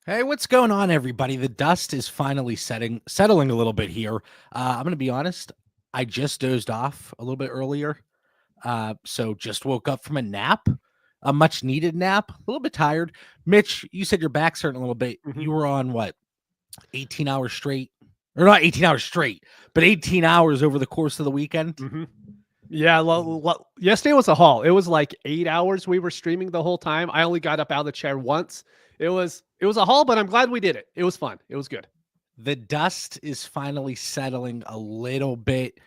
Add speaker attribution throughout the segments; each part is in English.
Speaker 1: Hey, what's going on, everybody? The dust is finally settling a little bit here. I'm going to be honest. I just dozed off a little bit earlier. So just woke up from a nap, a much needed nap, a little bit tired. Mitch, you said your back's hurting a little bit.
Speaker 2: Mhm,
Speaker 1: You were on what, 18 hours straight? Or not 18 hours straight, but 18 hours over the course of the weekend.
Speaker 2: mhm. Yeah, yesterday was a haul. It was like 8 hours we were streaming the whole time. I only got up out of the chair once. It was a haul, but I'm glad we did it. It was fun. It was good.
Speaker 1: The dust is finally settling a little bit.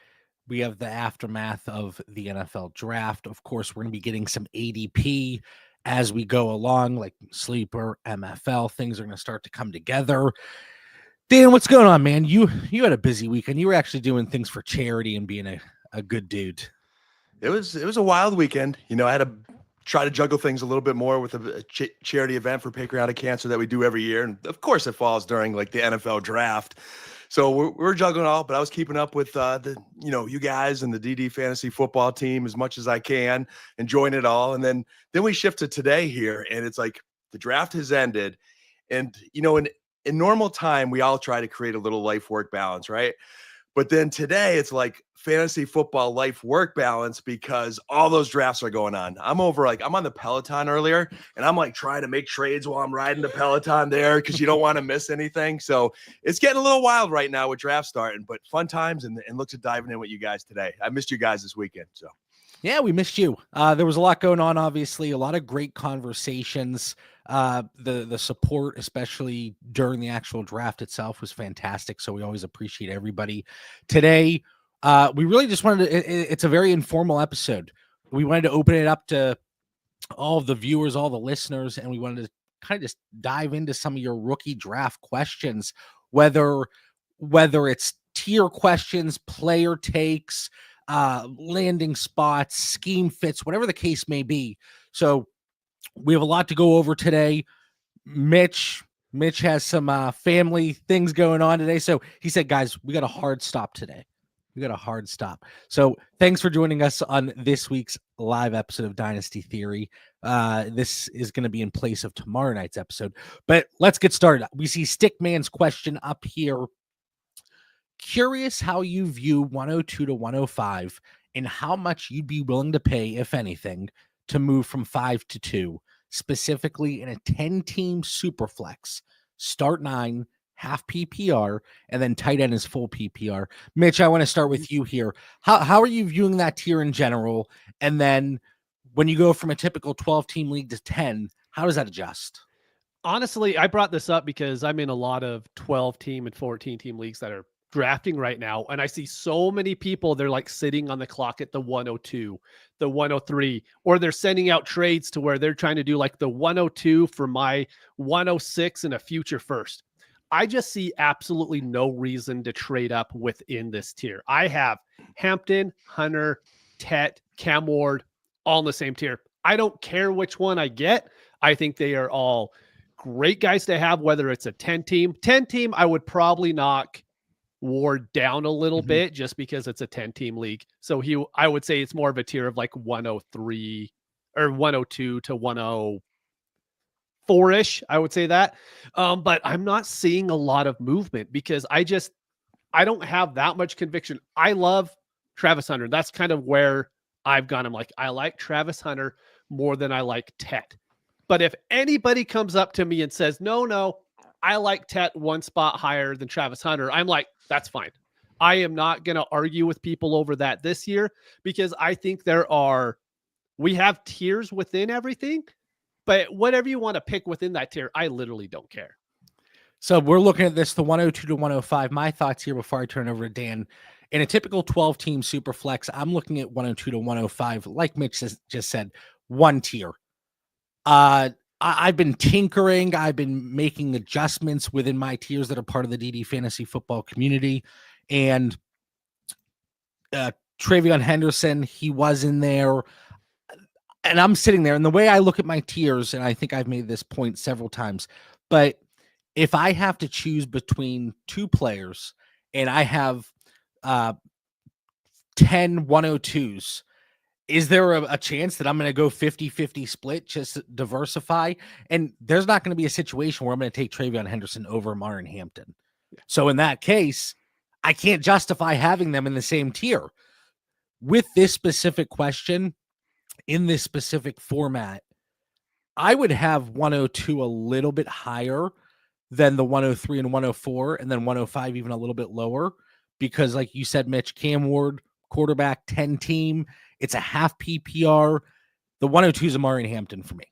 Speaker 1: We have the aftermath of the NFL draft. Of course, we're going to be getting some ADP as we go along, like sleeper, MFL. Things are going to start to come together. Dan, what's going on, man? You had a busy weekend. You were actually doing things for charity and being a good dude.
Speaker 3: It was a wild weekend. I had to try to juggle things a little bit more with a charity event for pancreatic cancer that we do every year, and of course, it falls during like the NFL draft. So we're juggling all, but I was keeping up with you guys and the DD fantasy football team as much as I can, enjoying it all. And then we shift to today here, and it's like the draft has ended, and in normal time we all try to create a little life work balance, right? But then today it's like fantasy football life work balance because all those drafts are going on. I'm on the Peloton earlier and I'm like trying to make trades while I'm riding the Peloton there because you don't want to miss anything. So it's getting a little wild right now with draft starting, but fun times and look to diving in with you guys today. I missed you guys this weekend. So
Speaker 1: Yeah, we missed you. There was a lot going on, obviously, a lot of great conversations. The support, especially during the actual draft itself, was fantastic. So we always appreciate everybody. Today, we really just wanted to, it's a very informal episode. We wanted to open it up to all of the viewers, all the listeners, and we wanted to kind of just dive into some of your rookie draft questions, whether it's tier questions, player takes, landing spots, scheme fits, whatever the case may be. So we have a lot to go over today. Mitch has some family things going on today. So he said, guys, we got a hard stop today. We got a hard stop. So thanks for joining us on this week's live episode of Dynasty Theory. This is going to be in place of tomorrow night's episode. But let's get started. We see Stickman's question up here. Curious how you view 102 to 105 and how much you'd be willing to pay, if anything, to move from 5 to 2, specifically in a 10-team super flex. Start 9, half PPR, and then tight end is full PPR. Mitch, I want to start with you here. How are you viewing that tier in general? And then when you go from a typical 12-team league to 10, how does that adjust?
Speaker 2: Honestly, I brought this up because I'm in a lot of 12-team and 14-team leagues that are drafting right now, and I see so many people, they're like sitting on the clock at the 102, the 103, or they're sending out trades to where they're trying to do like the 102 for my 106 and a future first. I just see absolutely no reason to trade up within this tier. I have Hampton, Hunter, Tet, Cam Ward, all in the same tier. I don't care which one I get. I think they are all great guys to have, whether it's a 10 team. 10 team, I would probably knock Ward down a little bit just because it's a 10 team league. So I would say it's more of a tier of like 103 or 102 to 104 ish. I would say that. But I'm not seeing a lot of movement because I don't have that much conviction. I love Travis Hunter. That's kind of where I've gone. I'm like, I like Travis Hunter more than I like Tet. But if anybody comes up to me and says, no, I like Tet one spot higher than Travis Hunter, I'm like, that's fine. I am not going to argue with people over that this year because I think we have tiers within everything, but whatever you want to pick within that tier, I literally don't care.
Speaker 1: So we're looking at this, the 102 to 105. My thoughts here before I turn over to Dan. In a typical 12-team super flex, I'm looking at 102 to 105. Like Mitch just said, one tier. I've been tinkering. I've been making adjustments within my tiers that are part of the DD fantasy football community. And Travion Henderson, he was in there. And I'm sitting there. And the way I look at my tiers, and I think I've made this point several times, but if I have to choose between two players and I have 10 102s, is there a chance that I'm going to go 50-50 split, just to diversify? And there's not going to be a situation where I'm going to take Travion Henderson over Martin Hampton. So in that case, I can't justify having them in the same tier. With this specific question, in this specific format, I would have 102 a little bit higher than the 103 and 104, and then 105 even a little bit lower, because like you said, Mitch, Cam Ward, quarterback, 10 team, it's a half PPR. The 102 is Amari Hampton for me.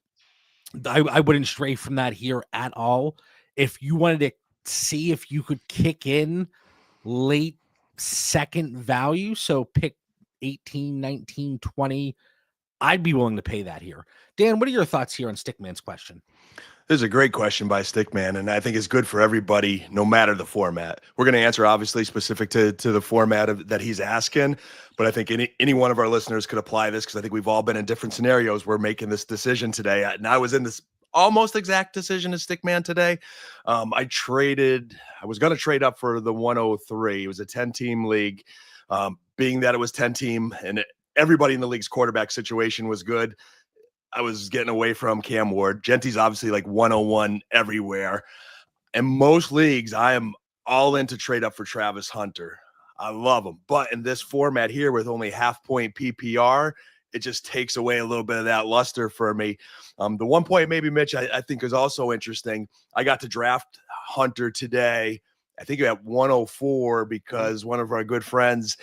Speaker 1: I wouldn't stray from that here at all. If you wanted to see if you could kick in late second value, so pick 18, 19, 20, I'd be willing to pay that here. Dan, what are your thoughts here on Stickman's question?
Speaker 3: This is a great question by Stickman, and I think it's good for everybody, no matter the format. We're going to answer obviously specific to the format that he's asking, but I think any one of our listeners could apply this, because I think we've all been in different scenarios. We're making this decision today, and I was in this almost exact decision as Stickman today. I was going to trade up for the 103. It was a 10-team league. Being that it was 10-team and everybody in the league's quarterback situation was good, I was getting away from Cam Ward. Genty's obviously like 101 everywhere. In most leagues, I am all in to trade up for Travis Hunter. I love him. But in this format here with only half-point PPR, it just takes away a little bit of that luster for me. The one point maybe, Mitch, I think is also interesting. I got to draft Hunter today, I think at 104, because one of our good friends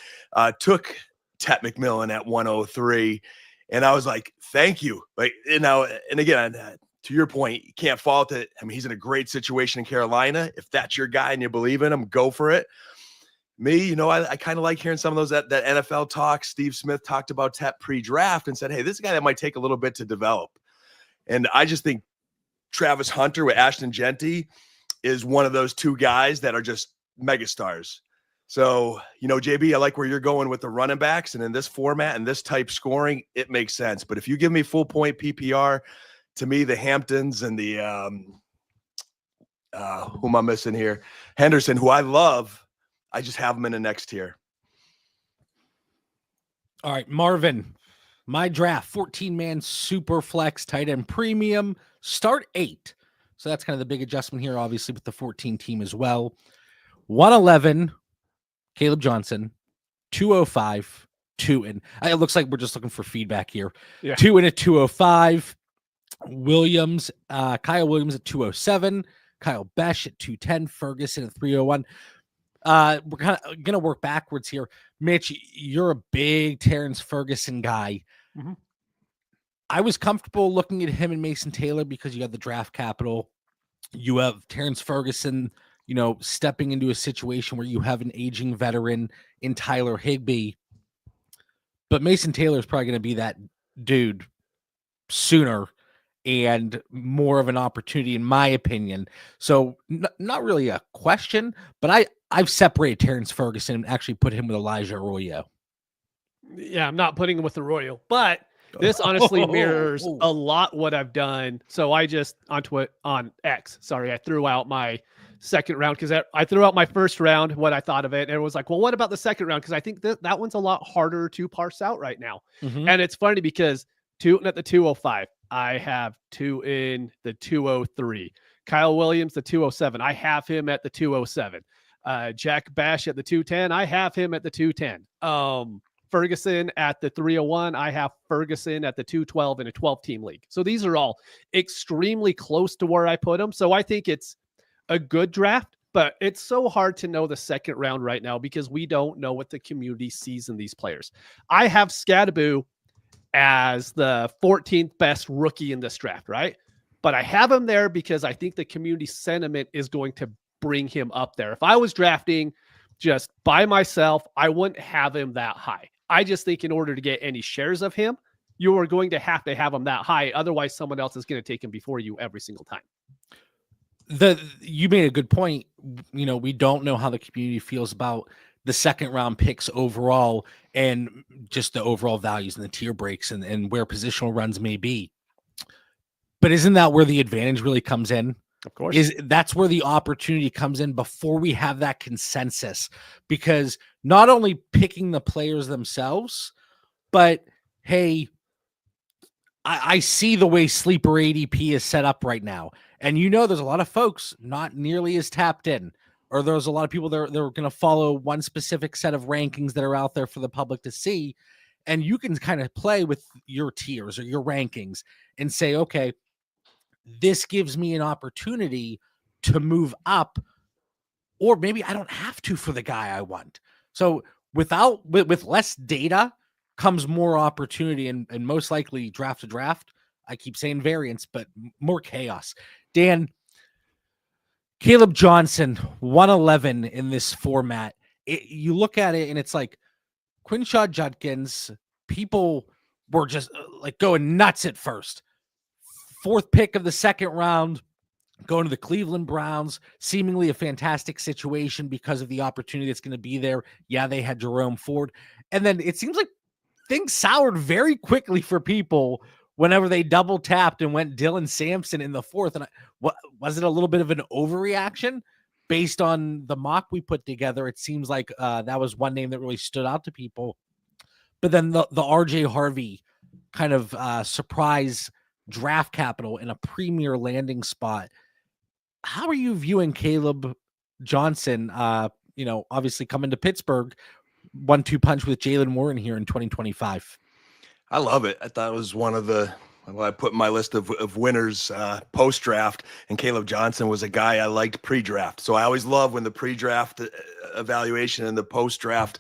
Speaker 3: took Tet McMillan at 103. And I was like, thank you. Like, and again, to your point, you can't fault it. I mean, he's in a great situation in Carolina. If that's your guy and you believe in him, go for it. Me, I kind of like hearing some of those that NFL talk. Steve Smith talked about Tet pre-draft and said, hey, this is a guy that might take a little bit to develop. And I just think Travis Hunter with Ashton Genty is one of those two guys that are just megastars. So, JB, I like where you're going with the running backs, and in this format and this type scoring, it makes sense. But if you give me full point PPR, to me, the Hamptons and the who am I missing here? Henderson, who I love, I just have them in the next tier.
Speaker 1: All right, Marvin, my draft, 14-man super flex tight end premium, start 8. So that's kind of the big adjustment here, obviously, with the 14 team as well. 111. Caleb Johnson, 205, 2 in. It looks like we're just looking for feedback here.
Speaker 2: Yeah.
Speaker 1: 2 in at 205. Williams, Kyle Williams at 207. Kyle Besh at 210. Ferguson at 301. We're kind of going to work backwards here. Mitch, you're a big Terrence Ferguson guy.
Speaker 2: Mm-hmm.
Speaker 1: I was comfortable looking at him and Mason Taylor because you have the draft capital. You have Terrence Ferguson, stepping into a situation where you have an aging veteran in Tyler Higbee. But Mason Taylor is probably going to be that dude sooner and more of an opportunity, in my opinion. So not really a question, but I've separated Terrence Ferguson and actually put him with Elijah Arroyo.
Speaker 2: Yeah, I'm not putting him with Arroyo, but this honestly mirrors a lot what I've done. So I just on X. Sorry, I threw out my second round because I threw out my first round, what I thought of it. And it was like, well, what about the second round? Because I think that one's a lot harder to parse out right now. Mm-hmm. And it's funny because 2 at the 205, I have 2 in the 203. Kyle Williams, the 207, I have him at the 207. Jack Bash at the 210, I have him at the 210. Ferguson at the 301, I have Ferguson at the 212 in a 12-team league. So these are all extremely close to where I put them. So I think it's a good draft, but it's so hard to know the second round right now because we don't know what the community sees in these players. I have Scadaboo as the 14th best rookie in this draft, right? But I have him there because I think the community sentiment is going to bring him up there. If I was drafting just by myself, I wouldn't have him that high. I just think in order to get any shares of him, you are going to have him that high. Otherwise, someone else is going to take him before you every single time.
Speaker 1: You made a good point. We don't know how the community feels about the second round picks overall and just the overall values and the tier breaks and where positional runs may be. But isn't that where the advantage really comes in?
Speaker 2: Of course.
Speaker 1: That's where the opportunity comes in before we have that consensus, because not only picking the players themselves, but hey, I see the way sleeper ADP is set up right now. And there's a lot of folks not nearly as tapped in, or there's a lot of people that are going to follow one specific set of rankings that are out there for the public to see. And you can kind of play with your tiers or your rankings and say, okay, this gives me an opportunity to move up, or maybe I don't have to for the guy I want. So with less data comes more opportunity and most likely draft to draft. I keep saying variance, but more chaos. Dan, Caleb Johnson, 111 in this format. You look at it and it's like Quinshaw Judkins, people were just like going nuts at first. 4th pick of the 2nd round, going to the Cleveland Browns, seemingly a fantastic situation because of the opportunity that's going to be there. Yeah, they had Jerome Ford. And then it seems like things soured very quickly for people whenever they double tapped and went Dylan Sampson in the 4th. And what was it, a little bit of an overreaction based on the mock we put together? It seems like that was one name that really stood out to people. But then the RJ Harvey kind of surprise draft capital in a premier landing spot. How are you viewing Caleb Johnson? Obviously coming to Pittsburgh, 1-2 punch with Jalen Warren here in 2025.
Speaker 3: I love it. I thought it was one of the, I put in my list of winners post-draft, and Caleb Johnson was a guy I liked pre-draft. So I always love when the pre-draft evaluation and the post-draft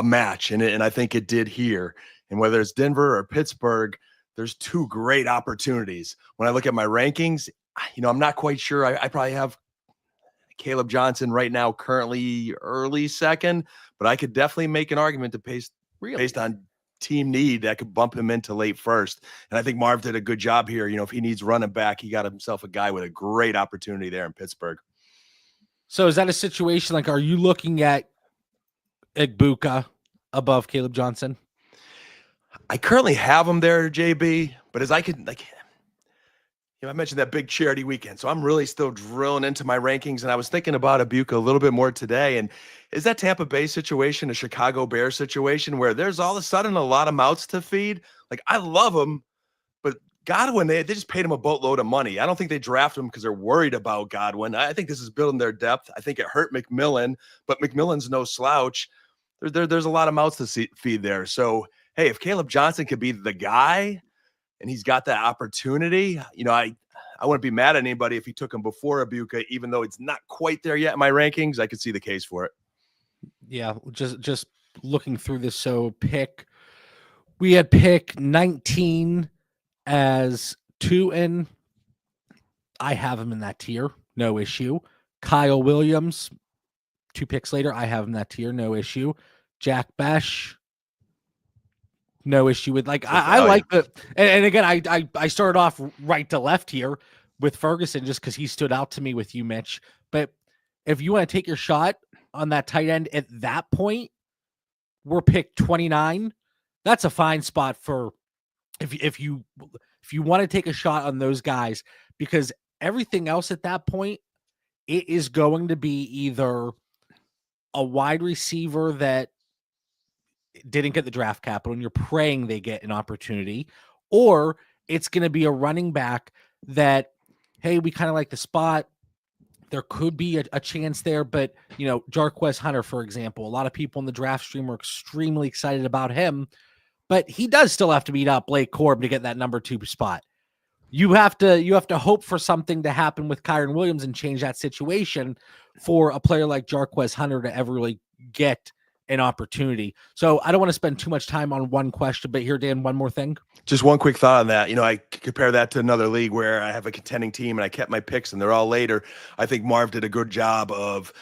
Speaker 3: match, and I think it did here. And whether it's Denver or Pittsburgh, there's 2 great opportunities. When I look at my rankings, I'm not quite sure. I probably have Caleb Johnson right now currently early 2nd, but I could definitely make an argument to based on team need that could bump him into late 1st. And I think Marv did a good job here. If he needs running back, he got himself a guy with a great opportunity there in Pittsburgh.
Speaker 1: So is that a situation like, are you looking at Igbuka above Caleb Johnson?
Speaker 3: I currently have him there, JB, but as I could I mentioned that big charity weekend, so I'm really still drilling into my rankings, and I was thinking about Igbuka a little bit more today. And is that Tampa Bay situation a Chicago Bears situation where there's all of a sudden a lot of mouths to feed? Like, I love him, but Godwin, they just paid him a boatload of money. I don't think they draft him because they're worried about Godwin. I think this is building their depth. I think it hurt McMillan, but McMillan's no slouch. There's a lot of mouths to feed there. So, hey, if Caleb Johnson could be the guy, and he's got that opportunity, I wouldn't be mad at anybody if he took him before Igbuka, even though it's not quite there yet in my rankings. I could see the case for it.
Speaker 1: Yeah, just looking through this. So we had pick 19 as 2 I have him in that tier, no issue. Kyle Williams, 2 picks later, I have him in that tier, no issue. Jack Besh, no issue with I like the and again I started off right to left here with Ferguson just because he stood out to me with you, Mitch. But if you want to take your shot on that tight end at that point, we're picked 29. That's a fine spot for if you want to take a shot on those guys, because everything else at that point, it is going to be either a wide receiver that didn't get the draft capital and you're praying they get an opportunity, or it's going to be a running back that, hey, we kind of like the spot. There could be a chance there, but Jarquez Hunter, for example, a lot of people in the draft stream are extremely excited about him, but he does still have to beat out Blake Corum to get that number 2 spot. You have to hope for something to happen with Kyron Williams and change that situation for a player like Jarquez Hunter to ever really get an opportunity. So I don't want to spend too much time on one question, but here, Dan, one more thing.
Speaker 3: Just one quick thought on that. I compare that to another league where I have a contending team and I kept my picks and they're all later. I think Marv did a good job of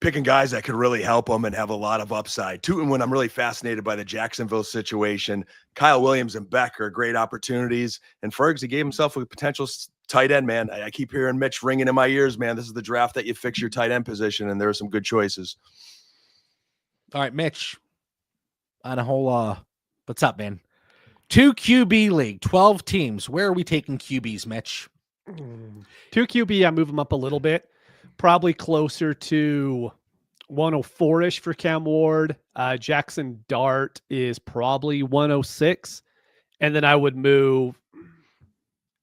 Speaker 3: picking guys that could really help them and have a lot of upside. When I'm really fascinated by the Jacksonville situation, Kyle Williams and Beck are great opportunities. And Fergs, he gave himself a potential tight end, man. I keep hearing Mitch ringing in my ears, man. This is the draft that you fix your tight end position, and there are some good choices.
Speaker 1: All right, Mitch, on a whole, what's up, man? 2 QB league, 12 teams. Where are we taking QBs, Mitch?
Speaker 2: 2 QB, I move them up a little bit. Probably closer to 104-ish for Cam Ward. Jackson Dart is probably 106. And then I would move.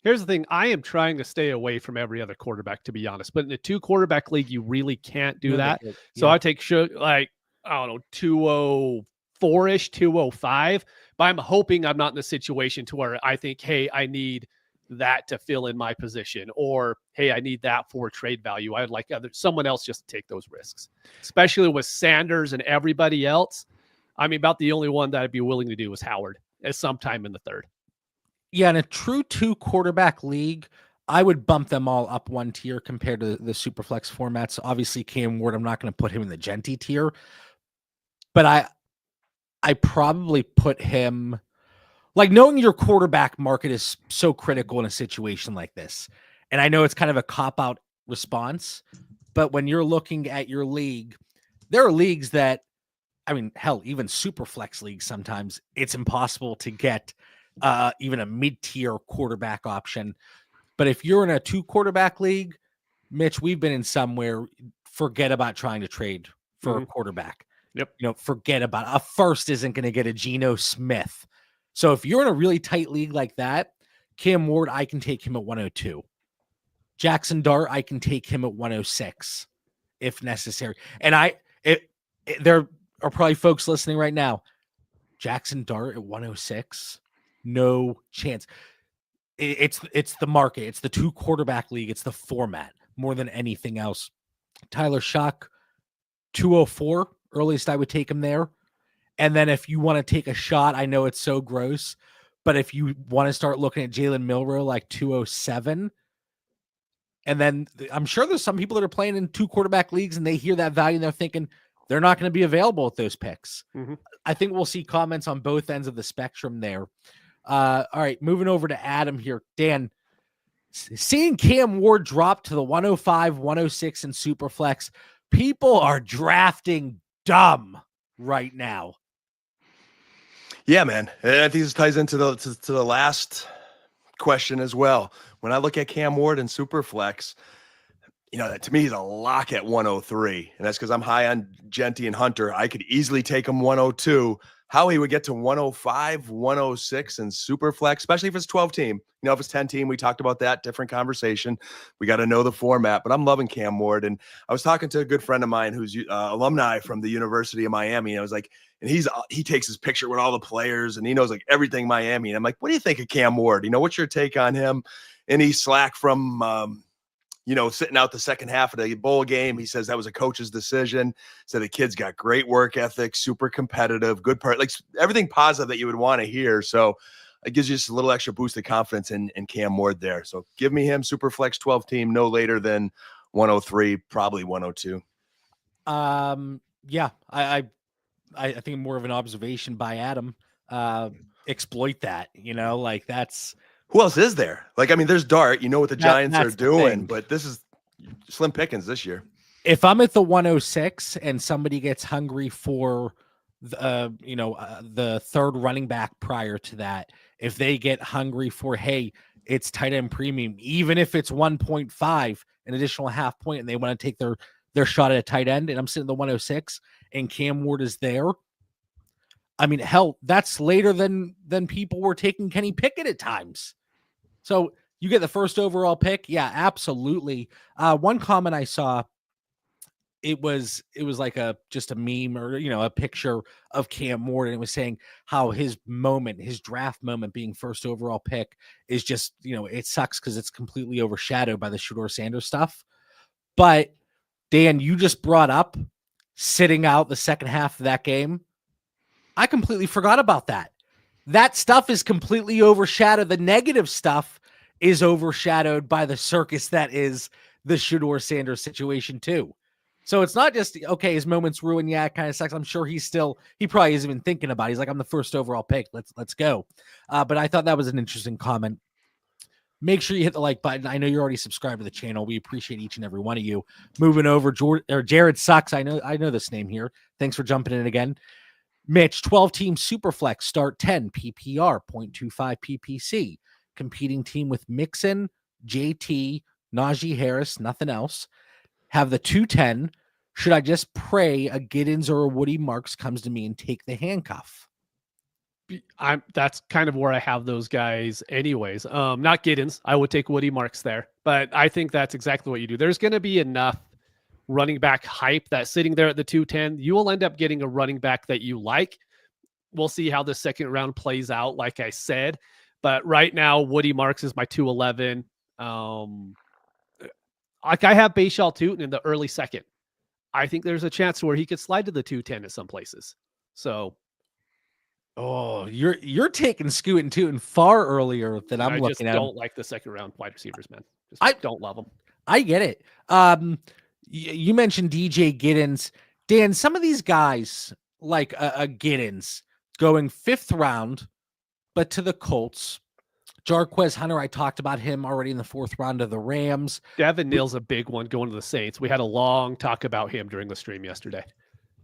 Speaker 2: Here's the thing. I am trying to stay away from every other quarterback, to be honest. But in a 2-quarterback league, you really can't do that. So I take like, I don't know, 204-ish, 205. But I'm hoping I'm not in a situation to where I think, hey, I need that to fill in my position, or hey, I need that for trade value. I'd like someone else just to take those risks, especially with Sanders and everybody else. I mean, about the only one that I'd be willing to do is Howard at some time in the third.
Speaker 1: Yeah, in a true 2-quarterback league, I would bump them all up one tier compared to the Superflex formats. Obviously, Cam Ward, I'm not going to put him in the Genty tier, but I probably put him, like, knowing your quarterback market is so critical in a situation like this. And I know it's kind of a cop-out response, but when you're looking at your league, there are leagues that, I mean, hell, even Superflex leagues, sometimes it's impossible to get even a mid-tier quarterback option. But if you're in a 2-quarterback league, Mitch, we've been in somewhere, forget about trying to trade for a quarterback.
Speaker 2: Yep.
Speaker 1: Forget about it. A first isn't going to get a Geno Smith. So if you're in a really tight league like that, Cam Ward, I can take him at 102. Jackson Dart, I can take him at 106 if necessary. And there are probably folks listening right now. Jackson Dart at 106, no chance. It's the market. It's the 2-quarterback league. It's the format more than anything else. Tyler Shock, 204. Earliest I would take him there. And then if you want to take a shot, I know it's so gross, but if you want to start looking at Jalen Milroe, like 207, and then I'm sure there's some people that are playing in 2-quarterback leagues and they hear that value and they're thinking they're not going to be available at those picks. I think we'll see comments on both ends of the spectrum there. All right, moving over to Adam here. Dan, seeing Cam Ward drop to the 105, 106 in Superflex, people are drafting dumb right now.
Speaker 3: Yeah, man. And I think this ties into the last question as well. When I look at Cam Ward and Superflex, to me, he's a lock at 103. And that's because I'm high on Genty and Hunter. I could easily take him 102. How he would get to 105, 106 and Superflex, especially if it's 12 team. If it's 10 team, we talked about that, different conversation. We got to know the format, but I'm loving Cam Ward. And I was talking to a good friend of mine who's alumni from the University of Miami. And I was like, and he takes his picture with all the players and he knows like everything Miami. And I'm like, what do you think of Cam Ward? What's your take on him? Any slack from, sitting out the second half of the bowl game? He says that was a coach's decision. Said the kid's got great work ethic, super competitive, good part, like everything positive that you would want to hear. So it gives you just a little extra boost of confidence in Cam Ward there. So give me him, Superflex 12 team, no later than 103, probably 102.
Speaker 1: Yeah, I think more of an observation by Adam. Exploit that, like that's.
Speaker 3: Who else is there? Like, I mean, there's Dart, what the Giants are doing, but this is slim pickings this year.
Speaker 1: If I'm at the 106 and somebody gets hungry for the third running back prior to that, if they get hungry for, hey, it's tight end premium, even if it's 1.5, an additional half point, and they want to take their shot at a tight end, and I'm sitting at the 106 and Cam Ward is there. I mean, hell, that's later than people were taking Kenny Pickett at times. So you get the first overall pick. Yeah, absolutely. One comment I saw, it was like just a meme or, a picture of Cam Ward. And it was saying how his draft moment being first overall pick is just, it sucks because it's completely overshadowed by the Shedeur Sanders stuff. But Dan, you just brought up sitting out the second half of that game. I completely forgot about that. That stuff is completely overshadowed. The negative stuff is overshadowed by the circus that is the Shedeur Sanders situation too. So it's not just, okay, his moment's ruined. Yeah, it kind of sucks. I'm sure he probably isn't even thinking about it. He's like, I'm the first overall pick. Let's go. But I thought that was an interesting comment. Make sure you hit the like button. I know you're already subscribed to the channel. We appreciate each and every one of you. Moving over, Jared Sucks. I know this name here. Thanks for jumping in again. Mitch, 12-team Superflex, start 10, PPR, 0.25 PPC. Competing team with Mixon, JT, Najee Harris, nothing else. Have the 210. Should I just pray a Giddens or a Woody Marks comes to me and take the handcuff?
Speaker 2: That's kind of where I have those guys anyways. Not Giddens. I would take Woody Marks there, but I think that's exactly what you do. There's going to be enough running back hype that sitting there at the 210, you will end up getting a running back that you like. We'll see how the second round plays out, like I said. But right now, Woody Marks is my 211. Like I have Bayshal Tootin in the early second. I think there's a chance where he could slide to the 210 at some places. So
Speaker 1: you're taking Scoot and Tootin far earlier than I'm looking at.
Speaker 2: I just don't like the second round wide receivers, man. I don't love them.
Speaker 1: I get it. You mentioned DJ Giddens. Dan, some of these guys, like a Giddens, going 5th round, but to the Colts. Jarquez Hunter, I talked about him already in the 4th round of the Rams.
Speaker 2: Devin Neal's a big one going to the Saints. We had a long talk about him during the stream yesterday.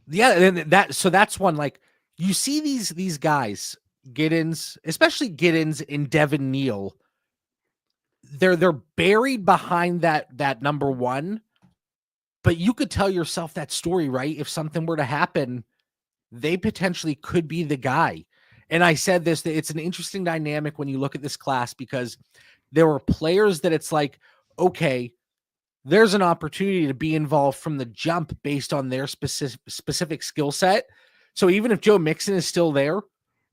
Speaker 1: Yeah, and that's one. Like you see these guys, Giddens, especially Giddens and Devin Neal. They're buried behind that number 1. But you could tell yourself that story, right? If something were to happen, they potentially could be the guy. And I said this, that it's an interesting dynamic when you look at this class because there were players that it's like, okay, there's an opportunity to be involved from the jump based on their specific skill set. So even if Joe Mixon is still there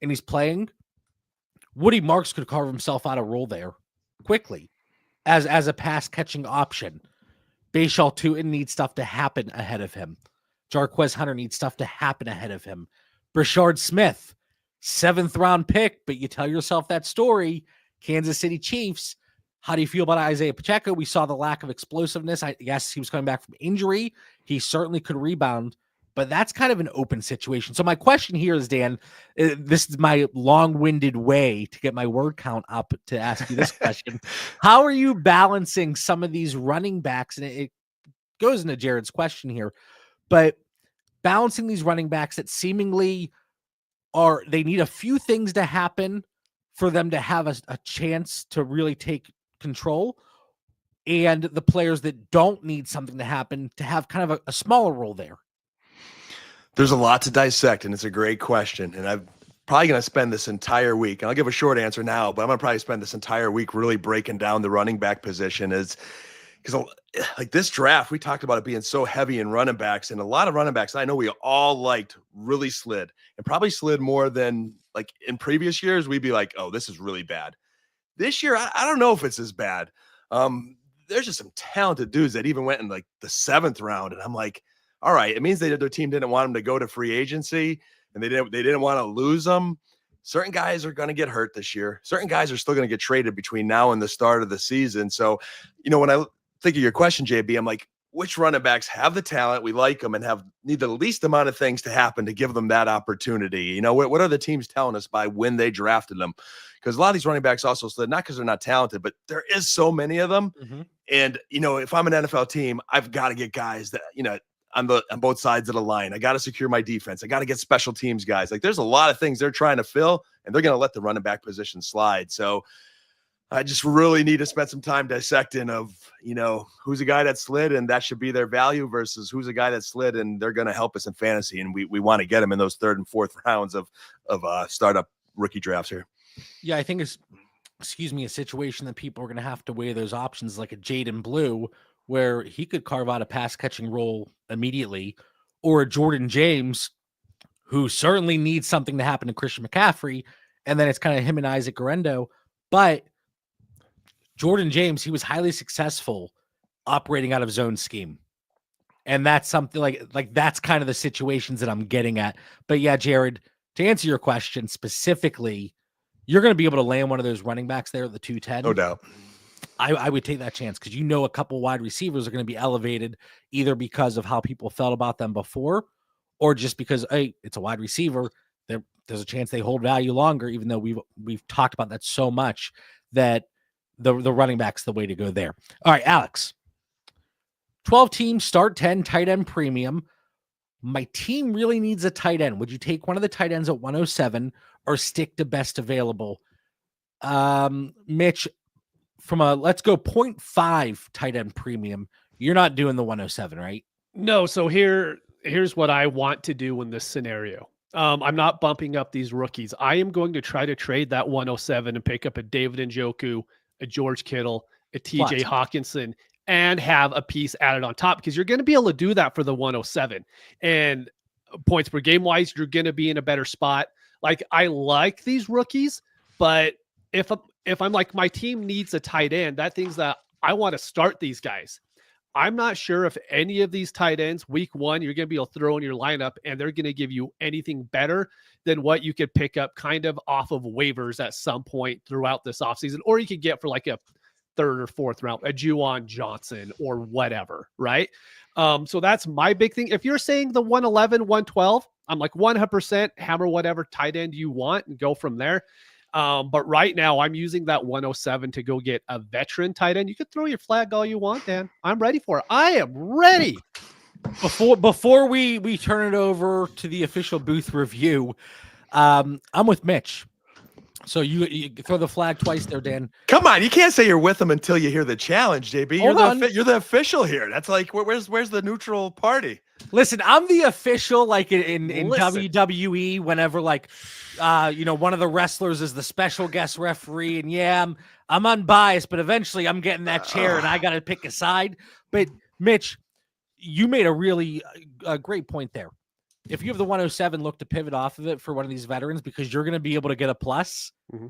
Speaker 1: and he's playing, Woody Marks could carve himself out a role there quickly as a pass catching option. Bayshal Tootin needs stuff to happen ahead of him. Jarquez Hunter needs stuff to happen ahead of him. Brashard Smith, 7th round pick, but you tell yourself that story. Kansas City Chiefs. How do you feel about Isaiah Pacheco? We saw the lack of explosiveness. I guess he was coming back from injury. He certainly could rebound, but that's kind of an open situation. So my question here is, Dan, this is my long-winded way to get my word count up to ask you this question. How are you balancing some of these running backs? And it goes into Jared's question here, but balancing these running backs that seemingly they need a few things to happen for them to have a chance to really take control, and the players that don't need something to happen to have kind of a smaller role there.
Speaker 3: There's a lot to dissect, and it's a great question. And I'm probably going to spend this entire week, and I'll give a short answer now, but I'm going to probably spend this entire week really breaking down the running back position because like this draft, we talked about it being so heavy in running backs, and a lot of running backs I know we all liked really slid, and probably slid more than like in previous years. We'd be like, oh, this is really bad. This year, I don't know if it's as bad. There's just some talented dudes that even went in like the 7th round, and I'm like, all right, it means their team didn't want them to go to free agency, and they didn't want to lose them. Certain guys are going to get hurt this year. Certain guys are still going to get traded between now and the start of the season. So, when I think of your question, JB, I'm like, which running backs have the talent, we like them, and need the least amount of things to happen to give them that opportunity? What are the teams telling us by when they drafted them? Because a lot of these running backs also slid, not because they're not talented, but there is so many of them. Mm-hmm. And, if I'm an NFL team, I've got to get guys that, on both sides of the line. I got to secure my defense. I got to get special teams guys. Like there's a lot of things they're trying to fill, and they're going to let the running back position slide. So I just really need to spend some time dissecting of, who's a guy that slid and that should be their value versus who's a guy that slid and they're going to help us in fantasy. And we want to get them in those 3rd and 4th rounds of startup rookie drafts here.
Speaker 1: Yeah, I think it's, a situation that people are going to have to weigh those options like a Jaden Blue, where he could carve out a pass catching role immediately, or a Jordan James, who certainly needs something to happen to Christian McCaffrey. And then it's kind of him and Isaac Garendo. But Jordan James, he was highly successful operating out of zone scheme. And that's something like that's kind of the situations that I'm getting at. But yeah, Jared, to answer your question specifically, you're going to be able to land one of those running backs there at the 210.
Speaker 3: No doubt.
Speaker 1: I would take that chance because a couple wide receivers are going to be elevated either because of how people felt about them before or just because, hey, it's a wide receiver. There's a chance they hold value longer, even though we've talked about that so much that the running back's the way to go there. All right, Alex. 12 teams, start 10, tight end premium. My team really needs a tight end. Would you take one of the tight ends at 107 or stick to best available? Mitch, from let's go 0.5 tight end premium, you're not doing the 107, right?
Speaker 2: No. So here's what I want to do in this scenario. I'm not bumping up these rookies. I am going to try to trade that 107 and pick up a David Njoku, a George Kittle, a TJ Hawkinson, and have a piece added on top, because you're going to be able to do that for the 107. And points per game wise, you're going to be in a better spot. Like, I like these rookies, but if I'm like, my team needs a tight end, that things that I want to start these guys. I'm not sure if any of these tight ends week one, you're going to be able to throw in your lineup and they're going to give you anything better than what you could pick up kind of off of waivers at some point throughout this offseason, or you could get for like a third or fourth round, a Juwan Johnson or whatever. Right. So that's my big thing. If you're saying the 111, 112, I'm like 100% hammer whatever tight end you want and go from there. But right now I'm using that 107 to go get a veteran tight end. You could throw your flag all you want, Dan. I'm ready for it. I am ready.
Speaker 1: Before we turn it over to the official booth review, I'm with Mitch. So you throw the flag twice there, Dan.
Speaker 3: Come on, you can't say you're with them until you hear the challenge, JB. You're the official here. That's like, where's the neutral party?
Speaker 1: Listen, I'm the official, like in WWE, whenever like one of the wrestlers is the special guest referee, and yeah, I'm unbiased, but eventually I'm getting that chair and I got to pick a side. But Mitch, you made a really great point there. If you have the 107, look to pivot off of it for one of these veterans, because you're going to be able to get a plus. Mm-hmm.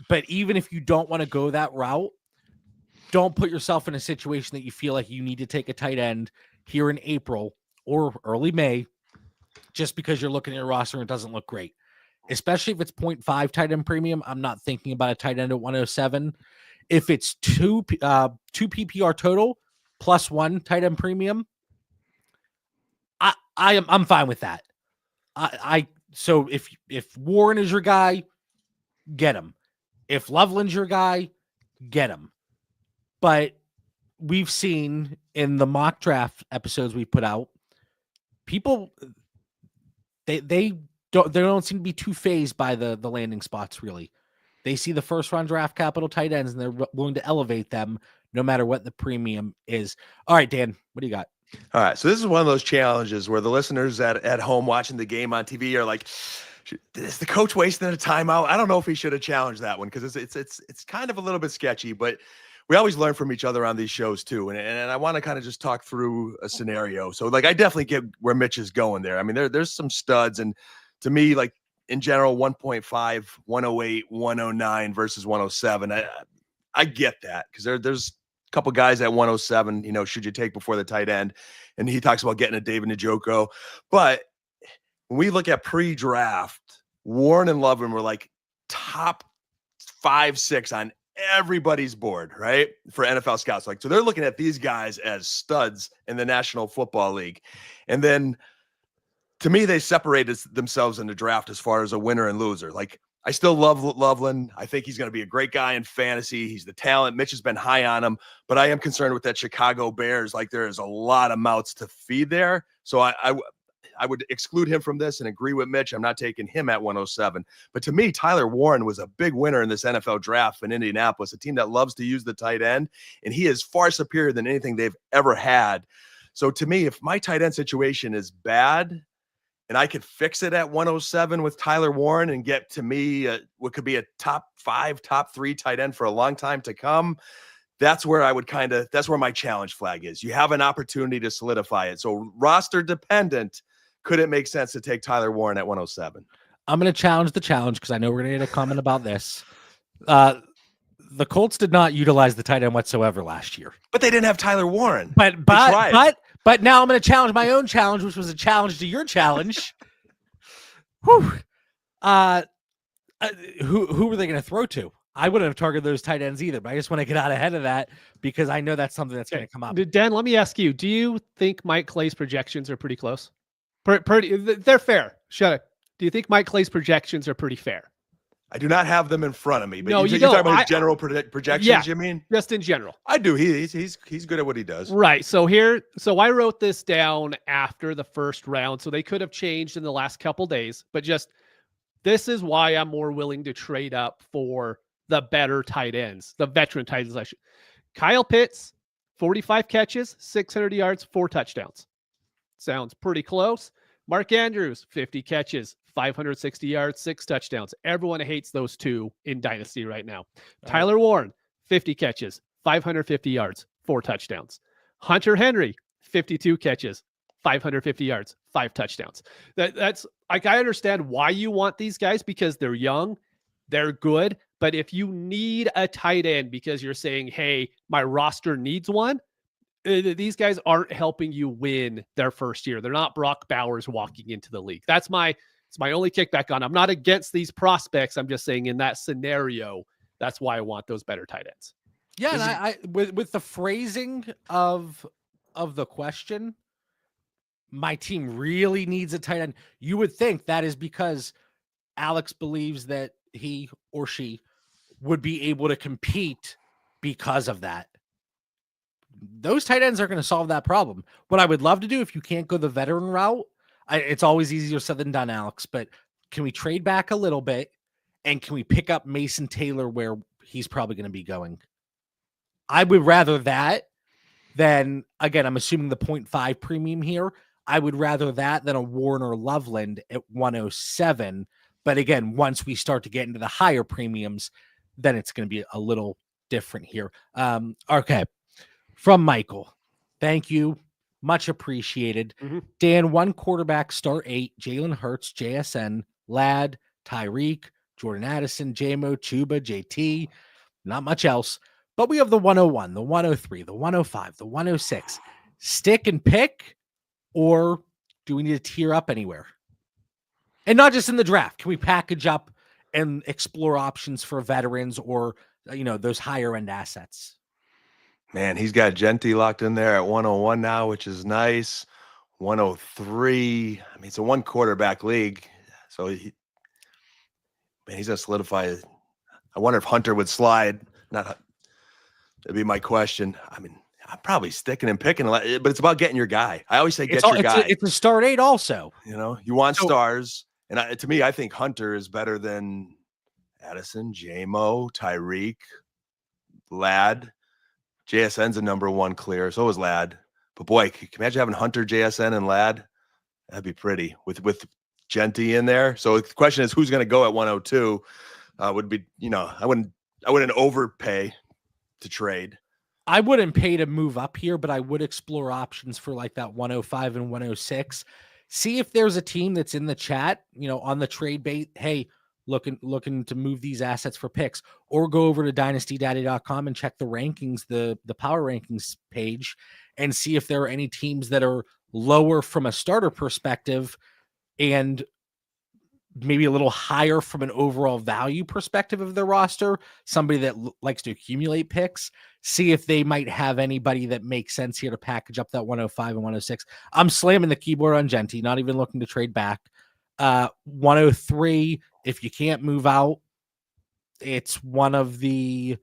Speaker 1: But even if you don't want to go that route, don't put yourself in a situation that you feel like you need to take a tight end here in April or early May, just because you're looking at your roster and it doesn't look great. Especially if it's 0.5 tight end premium. I'm not thinking about a tight end at 107. If it's two PPR total plus one tight end premium, I'm fine with that. So if Warren is your guy, get him. If Loveland's your guy, get him. But we've seen in the mock draft episodes we put out, people they don't seem to be too fazed by the landing spots. Really, they see the first round draft capital tight ends and they're willing to elevate them no matter what the premium is. All right, Dan, what do you got?
Speaker 3: All right, so this is one of those challenges where the listeners at home watching the game on TV are like, is the coach wasting a timeout? I don't know if he should have challenged that one, because it's kind of a little bit sketchy, but we always learn from each other on these shows too. And I want to kind of just talk through a scenario. So like, I definitely get where Mitch is going there. I mean, there's some studs, and to me, like in general, 1.5, 108, 109 versus 107. I get that, because there's a couple guys at 107, should you take before the tight end? And he talks about getting a David Njoku. But when we look at pre-draft, Warren and Loveland were like top 5, 6 on everybody's board, right? For NFL scouts. Like, so they're looking at these guys as studs in the National Football League. And then to me, they separated themselves in the draft as far as a winner and loser. Like, I still love Loveland. I think he's going to be a great guy in fantasy. He's the talent. Mitch has been high on him, but I am concerned with that Chicago Bears. Like, there is a lot of mouths to feed there. So I would exclude him from this and agree with Mitch. I'm not taking him at 107. But to me, Tyler Warren was a big winner in this NFL draft in Indianapolis, a team that loves to use the tight end, and he is far superior than anything they've ever had. So to me, if my tight end situation is bad and I could fix it at 107 with Tyler Warren and get to me what could be a top 5, top 3 tight end for a long time to come, that's where I would that's where my challenge flag is. You have an opportunity to solidify it. So roster dependent, could it make sense to take Tyler Warren at 107?
Speaker 1: I'm going to challenge the challenge, because I know we're going to get a comment about this. The Colts did not utilize the tight end whatsoever last year,
Speaker 3: but they didn't have Tyler Warren.
Speaker 1: But now I'm going to challenge my own challenge, which was a challenge to your challenge. Whew. Who were they going to throw to? I wouldn't have targeted those tight ends either, but I just want to get out ahead of that, because I know that's something that's going to come up.
Speaker 2: Dan, let me ask you, do you think Mike Clay's projections are pretty close? They're fair. Shut up. Do you think Mike Clay's projections are pretty fair?
Speaker 3: I do not have them in front of me, but
Speaker 2: no,
Speaker 3: you talking about his general projections,
Speaker 2: yeah,
Speaker 3: you mean?
Speaker 2: Just in general.
Speaker 3: I do. He's good at what he does.
Speaker 2: Right. So I wrote this down after the first round, so they could have changed in the last couple days, but just this is why I'm more willing to trade up for the better tight ends, the veteran tight ends. Kyle Pitts, 45 catches, 600 yards, 4 touchdowns. Sounds pretty close. Mark Andrews, 50 catches, 560 yards, 6 touchdowns. Everyone hates those two in Dynasty right now. Tyler Warren, 50 catches, 550 yards, 4 touchdowns. Hunter Henry, 52 catches, 550 yards, 5 touchdowns. That's like, I understand why you want these guys because they're young, they're good. But if you need a tight end because you're saying, hey, my roster needs one, these guys aren't helping you win their first year. They're not Brock Bowers walking into the league. It's my only kickback on. I'm not against these prospects. I'm just saying in that scenario, that's why I want those better tight ends.
Speaker 1: Yeah, and I with the phrasing of the question, my team really needs a tight end. You would think that is because Alex believes that he or she would be able to compete because of that. Those tight ends are going to solve that problem. What I would love to do, if you can't go the veteran route, it's always easier said than done, Alex, but can we trade back a little bit and can we pick up Mason Taylor where he's probably going to be going? I would rather that than, again, I'm assuming the 0.5 premium here. I would rather that than a Warner Loveland at 107. But again, once we start to get into the higher premiums, then it's going to be a little different here. Okay. From Michael, thank you. Much appreciated. Dan, 1 quarterback, start 8, Jalen Hurts, JSN, Ladd, Tyreek, Jordan Addison, JMO, Chuba, JT, not much else. But we have the 101, the 103, the 105, the 106. Stick and pick, or do we need to tier up anywhere? And not just in the draft. Can we package up and explore options for veterans or, those higher end assets?
Speaker 3: Man, he's got Genty locked in there at 101 now, which is nice. 103. I mean, it's a 1 quarterback league. So he's going to solidify. I wonder if Hunter would slide. That'd be my question. I mean, I'm probably sticking and picking, but it's about getting your guy. I always say get your guy.
Speaker 1: It's a start 8 also.
Speaker 3: You want stars. And to me, I think Hunter is better than Addison, JMO, Tyreek, Ladd. JSN's a number 1 clear. So is Ladd. But boy, can you imagine having Hunter, JSN, and Ladd? That'd be pretty with Genty in there. So the question is, who's going to go at 102? Would be, I wouldn't overpay to trade.
Speaker 1: I wouldn't pay to move up here, but I would explore options for like that 105 and 106. See if there's a team that's in the chat, on the trade bait. Hey, looking to move these assets for picks, or go over to dynastydaddy.com and check the rankings, the power rankings page, and see if there are any teams that are lower from a starter perspective and maybe a little higher from an overall value perspective of their roster, somebody that likes to accumulate picks. See if they might have anybody that makes sense here to package up that 105 and 106. I'm slamming the keyboard on Genty, not even looking to trade back. 103, if you can't move out, it's one of the,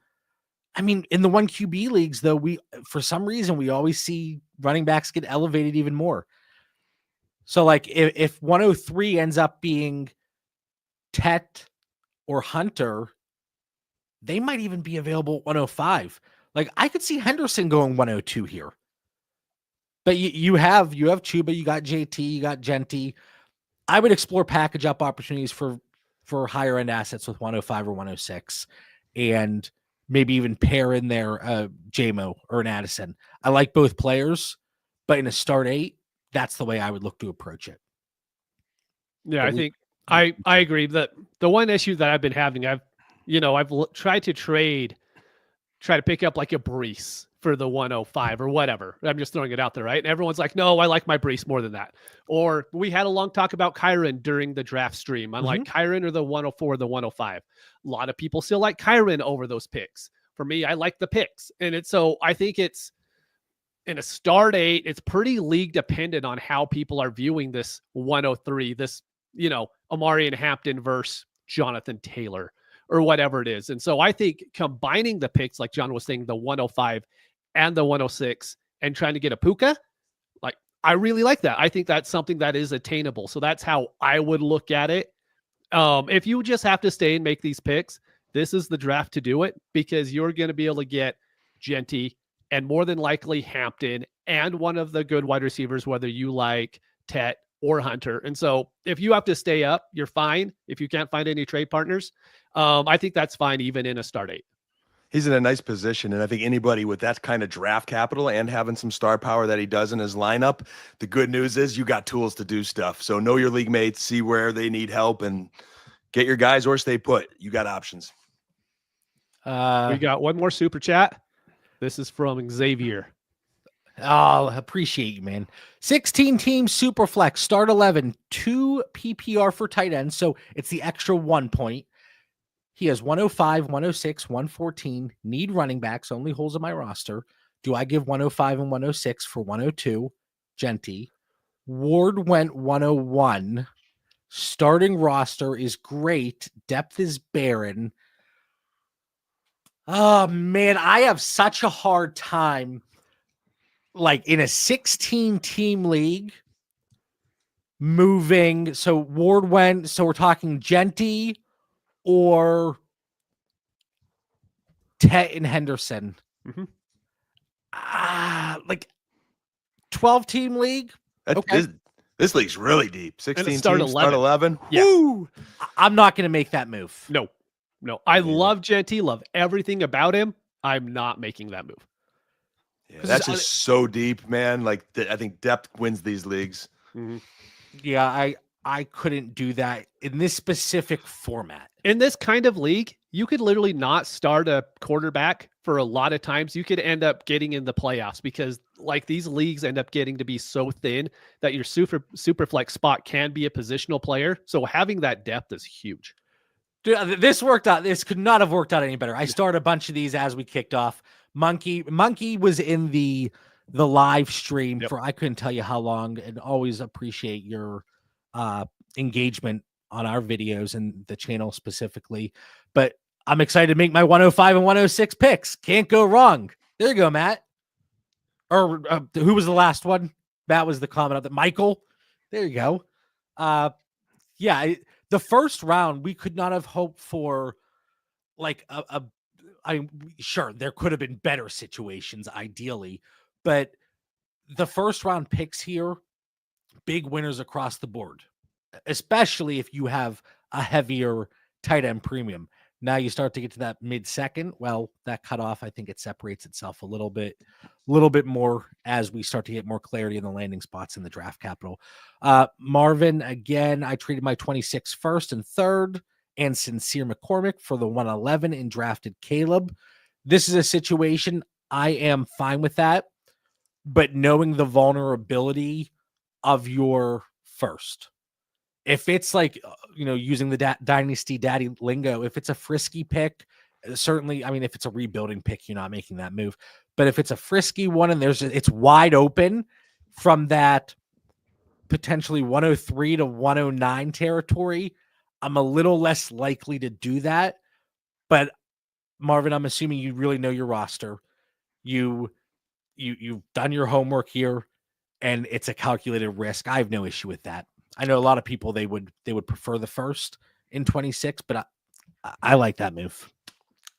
Speaker 1: in the 1 QB leagues, though, for some reason, we always see running backs get elevated even more. So like if 103 ends up being Tet or Hunter, they might even be available at 105. Like I could see Henderson going 102 here. But you have Chuba, you got JT, you got Genty. I would explore package up opportunities for higher end assets with 105 or 106, and maybe even pair in there JMO or an Addison. I like both players, but in a start 8, that's the way I would look to approach it.
Speaker 2: Yeah, I think I agree that the one issue that I've been having, I've tried to try to pick up like a Brees for the 105 or whatever. I'm just throwing it out there, right? And everyone's like, no, I like my Brees more than that. Or we had a long talk about Kyron during the draft stream. I'm like, Kyron or the 104 or the 105. A lot of people still like Kyron over those picks. For me, I like the picks. And so I think it's in a start 8, it's pretty league dependent on how people are viewing this 103, this, Amari and Hampton versus Jonathan Taylor or whatever it is. And so I think combining the picks, like John was saying, the 105 and the 106 and trying to get a Puka, like I really like that. I think that's something that is attainable. So that's how I would look at it. If you just have to stay and make these picks, this is the draft to do it, because you're going to be able to get Genty and more than likely Hampton and one of the good wide receivers, whether you like Tet or Hunter. And so if you have to stay up, you're fine. If you can't find any trade partners, I think that's fine even in a start 8.
Speaker 3: He's in a nice position, and I think anybody with that kind of draft capital and having some star power that he does in his lineup, the good news is you got tools to do stuff. So know your league mates, see where they need help, and get your guys or stay put. You got options.
Speaker 2: We got one more super chat. This is from Xavier.
Speaker 1: Oh, appreciate you, man. 16 team super flex, start 11, 2 PPR for tight ends. So it's the extra 1 point. He has 105, 106, 114. Need running backs, only holes in my roster. Do I give 105 and 106 for 102? Genty. Ward went 101. Starting roster is great. Depth is barren. Oh, man, I have such a hard time. Like in a 16 team league, moving. So Ward went. So we're talking Genty or Tet and Henderson.
Speaker 2: Mm-hmm.
Speaker 1: Like 12 team league. Okay.
Speaker 3: This league's really deep. 16
Speaker 2: start
Speaker 3: teams,
Speaker 2: 11.
Speaker 3: start 11.
Speaker 2: Yeah.
Speaker 3: Woo!
Speaker 1: I'm not going to make that move.
Speaker 2: No. I love Genty, love everything about him. I'm not making that move.
Speaker 3: Yeah, that's just so deep, man. Like I think depth wins these leagues.
Speaker 2: Mm-hmm.
Speaker 1: Yeah, I couldn't do that in this specific format.
Speaker 2: In this kind of league, you could literally not start a quarterback for a lot of times. You could end up getting in the playoffs because like these leagues end up getting to be so thin that your super flex spot can be a positional player. So having that depth is huge.
Speaker 1: Dude, this worked out. This could not have worked out any better. I started a bunch of these as we kicked off. Monkey was in the live stream for I couldn't tell you how long, and always appreciate your engagement on our videos and the channel specifically. But I'm excited to make my 105 and 106 picks. Can't go wrong. There you go, Matt. Or who was the last one? Matt was the comment of that. Michael. There you go. The first round we could not have hoped for like sure, there could have been better situations ideally, but the first round picks here, big winners across the board, especially if you have a heavier tight end premium. Now you start to get to that mid-second. Well, that cutoff, I think it separates itself a little bit more as we start to get more clarity in the landing spots in the draft capital. Marvin, again, I treated my 26 first and third and Sincere McCormick for the 111 and drafted Caleb. This is a situation I am fine with that, but knowing the vulnerability of your first. If it's like, using the Dynasty Daddy lingo, if it's a frisky pick, certainly, I mean, if it's a rebuilding pick, you're not making that move. But if it's a frisky one and it's wide open from that potentially 103 to 109 territory, I'm a little less likely to do that. But Marvin, I'm assuming you really know your roster. You've done your homework here, and it's a calculated risk. I have no issue with that. I know a lot of people they would prefer the first in 26, but I like that move.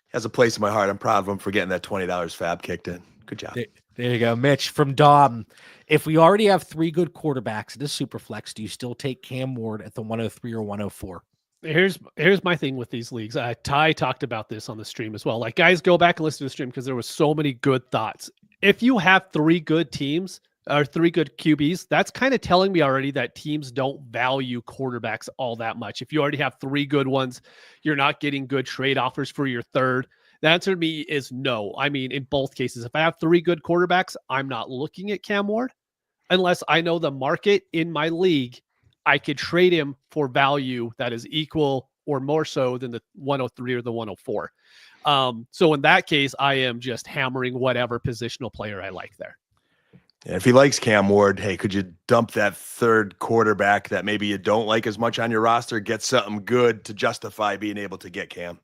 Speaker 3: Has a place in my heart. I'm proud of him for getting that $20 fab kicked in. Good job.
Speaker 1: There you go, Mitch from Dom. If we already have 3 good quarterbacks in this super flex, do you still take Cam Ward at the 103 or 104?
Speaker 2: Here's my thing with these leagues. Ty talked about this on the stream as well. Like, guys, go back and listen to the stream because there was so many good thoughts. If you have 3 good teams or 3 good QBs, that's kind of telling me already that teams don't value quarterbacks all that much. If you already have 3 good ones, you're not getting good trade offers for your third. The answer to me is no. I mean, in both cases, if I have 3 good quarterbacks, I'm not looking at Cam Ward unless I know the market in my league. I could trade him for value that is equal or more so than the 103 or the 104. So in that case, I am just hammering whatever positional player I like there.
Speaker 3: And if he likes Cam Ward, hey, could you dump that third quarterback that maybe you don't like as much on your roster, get something good to justify being able to get Cam?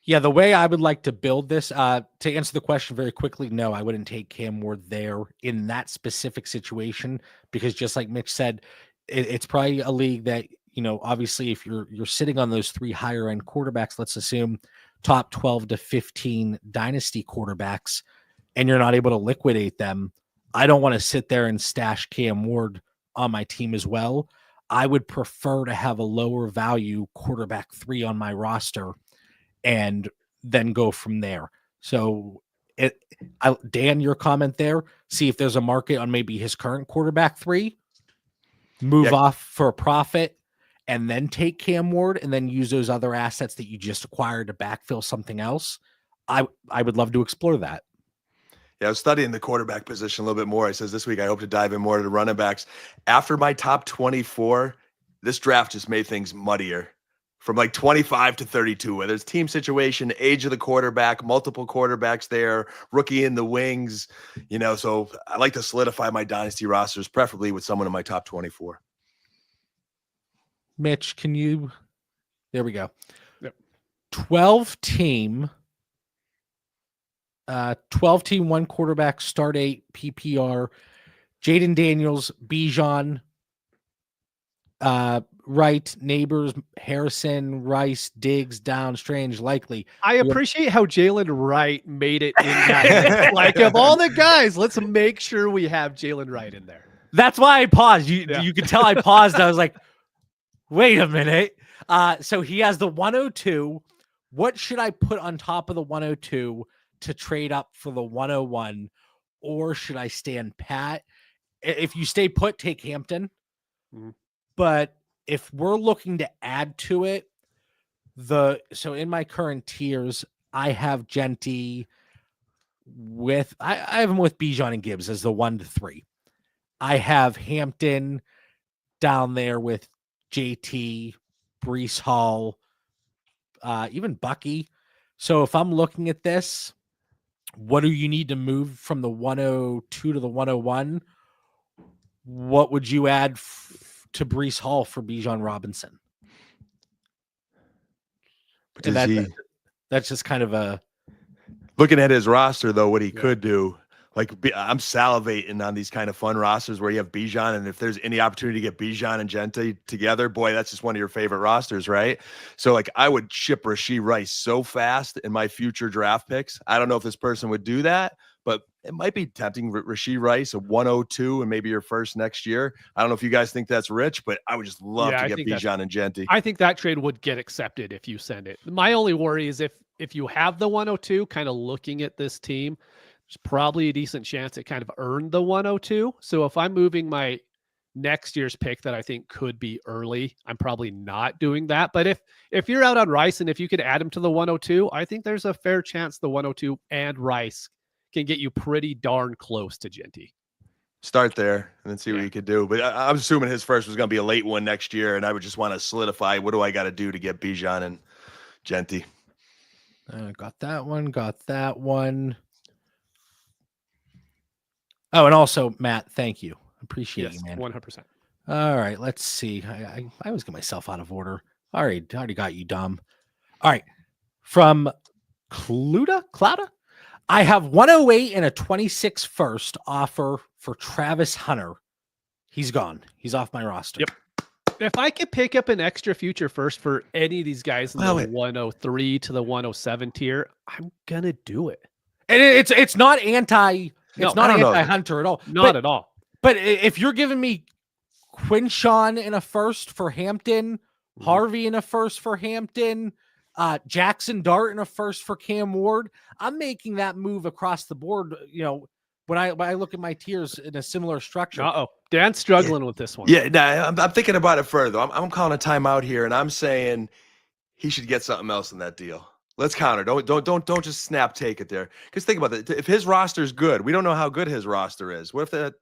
Speaker 1: Yeah, the way I would like to build this, to answer the question very quickly, no, I wouldn't take Cam Ward there in that specific situation because just like Mitch said, it's probably a league that, obviously if you're sitting on those 3 higher end quarterbacks, let's assume top 12 to 15 dynasty quarterbacks, and you're not able to liquidate them. I don't want to sit there and stash Cam Ward on my team as well. I would prefer to have a lower value quarterback 3 on my roster and then go from there. So Dan, your comment there, see if there's a market on maybe his current quarterback 3, move off for a profit, and then take Cam Ward and then use those other assets that you just acquired to backfill something else. I would love to explore that.
Speaker 3: Yeah, I was studying the quarterback position a little bit more. I says this week I hope to dive in more to the running backs. After my top 24, this draft just made things muddier. From like 25 to 32, whether it's team situation, age of the quarterback, multiple quarterbacks there, rookie in the wings, so I like to solidify my dynasty rosters, preferably with someone in my top 24.
Speaker 1: Mitch, there we go.
Speaker 2: Yep.
Speaker 1: 12 team, 1 quarterback, start 8 PPR, Jaden Daniels, Bijan, Wright, Neighbors, Harrison, Rice, Diggs, Down, Strange, Likely.
Speaker 2: I appreciate how Jalen Wright made it in that. Like, of all the guys, let's make sure we have Jalen Wright in there.
Speaker 1: That's why I paused. You could tell I paused. I was like, wait a minute. So he has the 102. What should I put on top of the 102 to trade up for the 101? Or should I stand pat? If you stay put, take Hampton.
Speaker 2: Mm-hmm.
Speaker 1: But if we're looking to add to it, so in my current tiers, I have Genty with I have him with Bijan and Gibbs as the 1 to 3. I have Hampton down there with JT, Breece Hall, even Bucky. So if I'm looking at this, what do you need to move from the 102 to the 101? What would you add to Breece Hall for Bijan Robinson?
Speaker 3: But
Speaker 1: that's just kind of a
Speaker 3: looking at his roster, though, what he could do. Like, I'm salivating on these kind of fun rosters where you have Bijan, and if there's any opportunity to get Bijan and Genty together, boy, that's just one of your favorite rosters, right? So, like, I would ship Rashee Rice so fast in my future draft picks. I don't know if this person would do that, but it might be tempting. Rashee Rice, a 102, and maybe your first next year. I don't know if you guys think that's rich, but I would just love to get Bijan and Genty.
Speaker 2: I think that trade would get accepted if you send it. My only worry is if you have the 102, kind of looking at this team, there's probably a decent chance it kind of earned the 102. So if I'm moving my next year's pick that I think could be early, I'm probably not doing that. But if you're out on Rice and if you could add him to the 102, I think there's a fair chance the 102 and Rice can get you pretty darn close to Genty.
Speaker 3: Start there and then see what you could do. But I'm assuming his first was going to be a late one next year, and I would just want to solidify what do I got to do to get Bijan and Genty.
Speaker 1: Got that one. Oh, and also, Matt, thank you. Appreciate you, man.
Speaker 2: 100%.
Speaker 1: All right, let's see. I always get myself out of order. All right, I already got you, Dom. All right, from Clouda, I have 108 and a 26 first offer for Travis Hunter. He's gone. He's off my roster.
Speaker 2: Yep. If I could pick up an extra future first for any of these guys in the 103 to the 107 tier, I'm gonna do it.
Speaker 1: And it's not anti. It's not anti-Hunter at all.
Speaker 2: Not at all.
Speaker 1: But if you're giving me Quinshawn in a first for Hampton, Harvey in a first for Hampton, Jackson Dart in a first for Cam Ward, I'm making that move across the board. When I look at my tiers in a similar structure.
Speaker 2: Dan's struggling with this one.
Speaker 3: Yeah, I'm thinking about it further. I'm calling a timeout here, and I'm saying he should get something else in that deal. Let's counter. Don't just snap take it there. Because think about it. If his roster is good, we don't know how good his roster is. What if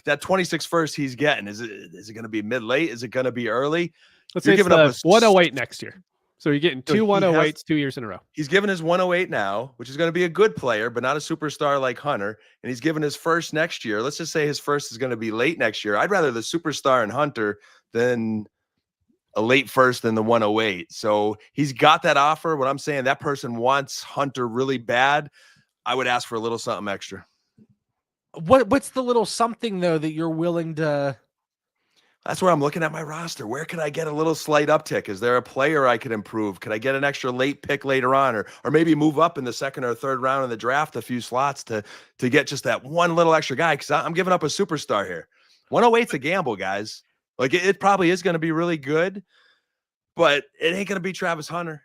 Speaker 3: that 26 first he's getting? Is it going to be mid late? Is it going to be early?
Speaker 2: Let's say it's the 108 next year. So you're getting two 108s 2 years in a row.
Speaker 3: He's given his 108 now, which is going to be a good player, but not a superstar like Hunter. And he's given his first next year. Let's just say his first is going to be late next year. I'd rather the superstar in Hunter than a late first than the 108. So he's got that offer. What I'm saying, that person wants Hunter really bad. I would ask for a little something extra.
Speaker 1: What's the little something though that you're willing to?
Speaker 3: That's where I'm looking at my roster. Where could I get a little slight uptick? Is there a player I could improve? Could I get an extra late pick later on, or maybe move up in the second or third round of the draft a few slots to get just that one little extra guy? Because I'm giving up a superstar here. 108's a gamble, guys. Like it probably is going to be really good, but it ain't going to be Travis Hunter.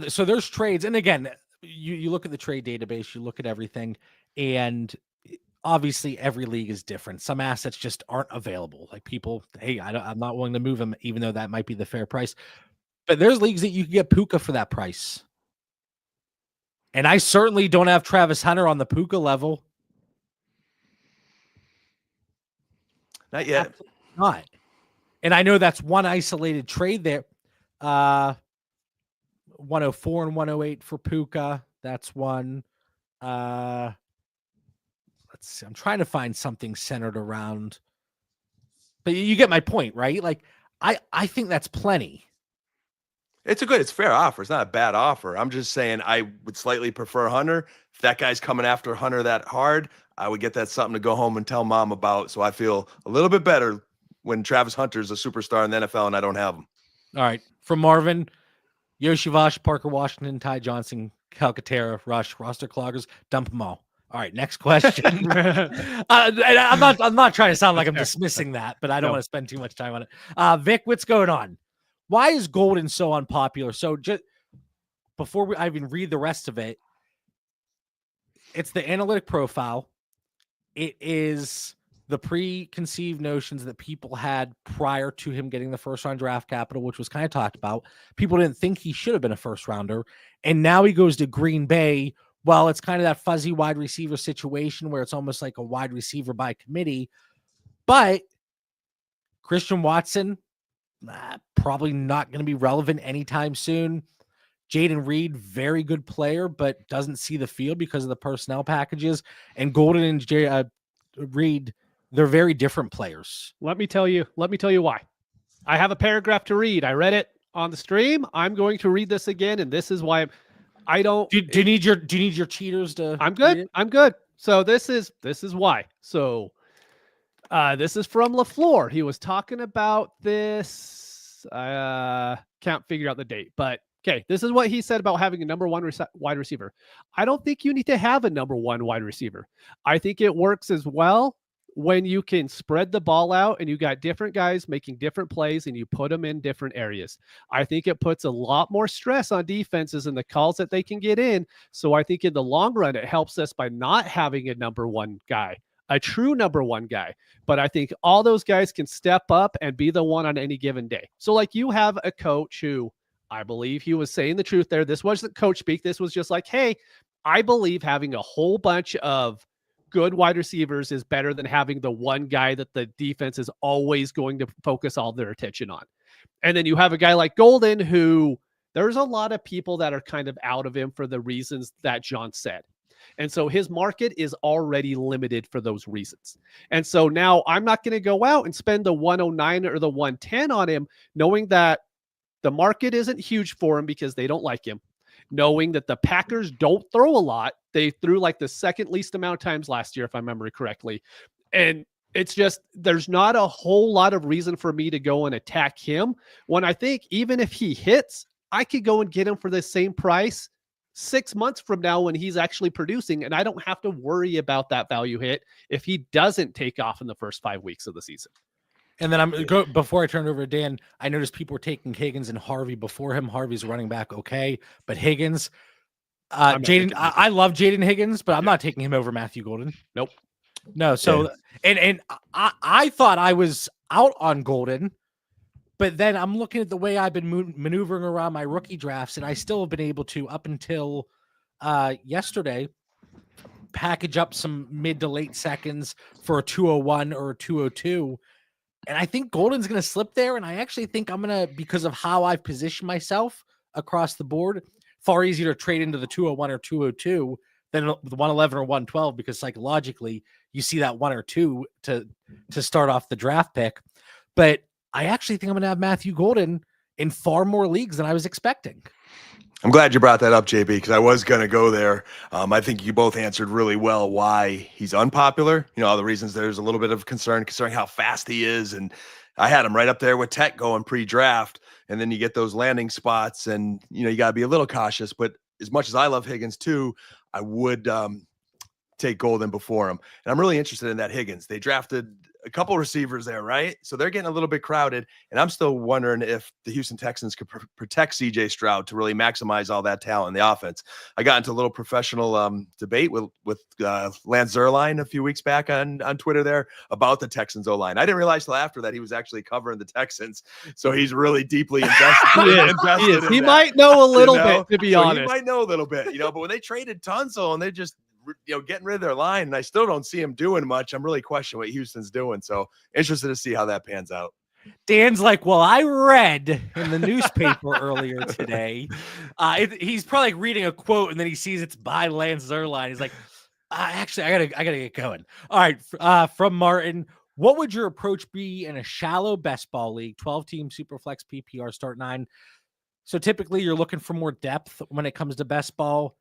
Speaker 1: So there's trades, and again, you look at the trade database, you look at everything, and obviously every league is different. Some assets just aren't available. Like people, hey, I'm not willing to move them, even though that might be the fair price. But there's leagues that you can get Puka for that price. And I certainly don't have Travis Hunter on the Puka level.
Speaker 3: Not yet.
Speaker 1: Absolutely not. And I know that's one isolated trade there. 104 and 108 for Puka. That's one. Let's see. I'm trying to find something centered around. But you get my point, right? Like I think that's plenty.
Speaker 3: It's fair offer. It's not a bad offer. I'm just saying I would slightly prefer Hunter. If that guy's coming after Hunter that hard, I would get that something to go home and tell mom about. So I feel a little bit better when Travis Hunter's a superstar in the NFL and I don't have him.
Speaker 1: All right. From Marvin, Yoshi Vosh, Parker Washington, Ty Johnson, Calcaterra, Rush, roster cloggers, dump them all. All right, next question. I'm not trying to sound like I'm dismissing that, but I don't want to spend too much time on it. Vic, what's going on? Why is Golden so unpopular? So just before I even read the rest of it, it's the analytic profile. It is the preconceived notions that people had prior to him getting the first round draft capital, which was kind of talked about. People didn't think he should have been a first rounder. And now he goes to Green Bay. Well, it's kind of that fuzzy wide receiver situation where it's almost like a wide receiver by committee. But Christian Watson, probably not going to be relevant anytime soon. Jaden Reed, very good player, but doesn't see the field because of the personnel packages. And Golden and Reed, they're very different players.
Speaker 2: Let me tell you why. I have a paragraph to read. I read it on the stream. I'm going to read this again, and this is why I don't.
Speaker 1: Do you need your cheaters to?
Speaker 2: I'm good. I'm good. So this is why. So this is from LaFleur. He was talking about this. I can't figure out the date, but okay. This is what he said about having a number one wide receiver. I don't think you need to have a number one wide receiver. I think it works as well when you can spread the ball out and you got different guys making different plays and you put them in different areas. I think it puts a lot more stress on defenses and the calls that they can get in. So I think in the long run, it helps us by not having a number one guy, a true number one guy. But I think all those guys can step up and be the one on any given day. So like you have a coach who I believe he was saying the truth there. This wasn't coach speak. This was just like, hey, I believe having a whole bunch of good wide receivers is better than having the one guy that the defense is always going to focus all their attention on. And then you have a guy like Golden, who there's a lot of people that are kind of out of him for the reasons that John said. And so his market is already limited for those reasons. And so now I'm not going to go out and spend the 109 or the 110 on him, knowing that the market isn't huge for him because they don't like him. Knowing that the Packers don't throw a lot. They threw like the second least amount of times last year, if I remember correctly. And it's just, there's not a whole lot of reason for me to go and attack him when I think even if he hits, I could go and get him for the same price 6 months from now when he's actually producing. And I don't have to worry about that value hit if he doesn't take off in the first 5 weeks of the season.
Speaker 1: And then before I turn it over to Dan, I noticed people were taking Higgins and Harvey before him. Harvey's running back, okay, but Higgins, Jaden, I love Jaden Higgins, but I'm not taking him over Matthew Golden.
Speaker 2: Nope.
Speaker 1: No. So, and I thought I was out on Golden, but then I'm looking at the way I've been maneuvering around my rookie drafts, and I still have been able to, up until yesterday, package up some mid to late seconds for a 201 or a 202. And I think Golden's going to slip there. And I actually think I'm going to, because of how I've positioned myself across the board, far easier to trade into the 201 or 202 than the 111 or 112, because psychologically you see that 1 or 2 to start off the draft pick. But I actually think I'm going to have Matthew Golden in far more leagues than I was expecting.
Speaker 3: I'm glad you brought that up, JB, because I was going to go there. I think you both answered really well why he's unpopular. You know, all the reasons there's a little bit of concern concerning how fast he is. And I had him right up there with Tech going pre-draft. And then you get those landing spots and, you know, you got to be a little cautious. But as much as I love Higgins too, I would take Golden before him. And I'm really interested in that Higgins. They drafted a a couple receivers there, right? So they're getting a little bit crowded, and I'm still wondering if the Houston Texans could protect CJ Stroud to really maximize all that talent in the offense. I got into a little professional debate with Lance Zierlein a few weeks back on Twitter there about the Texans O-line. I didn't realize till after that he was actually covering the Texans, so he's really deeply invested.
Speaker 2: He might know a little bit, to be honest.
Speaker 3: He might know a little bit, but when they traded Tunsil and they just getting rid of their line, and I still don't see him doing much. I'm really questioning what Houston's doing. So interested to see how that pans out.
Speaker 1: Dan's like, well, I read in the newspaper earlier today. He's probably like reading a quote and then he sees it's by Lance Zierlein. He's like, actually, I gotta get going. All right. From Martin, what would your approach be in a shallow best ball league, 12-team Superflex PPR start 9? So typically you're looking for more depth when it comes to best ball.